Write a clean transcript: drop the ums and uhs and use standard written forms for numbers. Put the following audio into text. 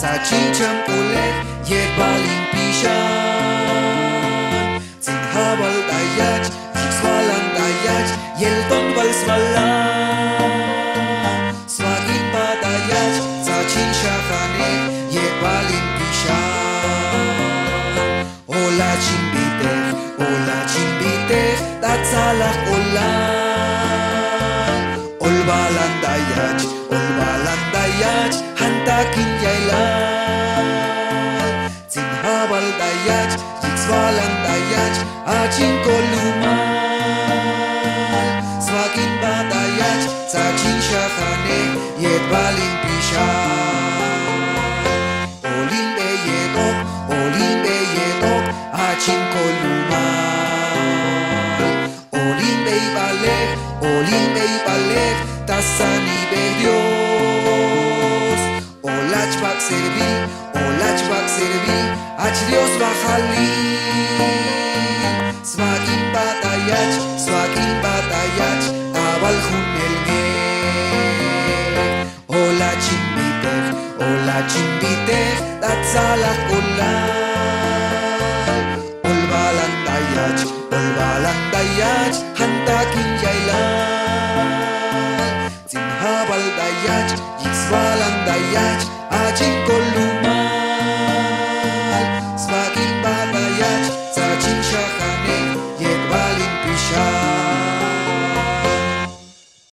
Zacincham kolech, yebalim pishan. Zinhabal dayach, swalan dayach, yelton bal swalan. Swagin badayach, zachin shachanech, yebalim pishan. Ola chimbitech, tatzalach olan. Ol balan dayach, hantakin yailal. Zinhabal dayach, yitzvalan dayach, achin kolumal. Swagin badayach, zachin shachanech, yetbalim pishan. Olim beyedok, achin kolumal. Olim beybalech, tasani Dios. Olach bak servi, ach Dios bachalil. Swagin batayach, abal junelge. Ola chimbitech, tatzalach olam.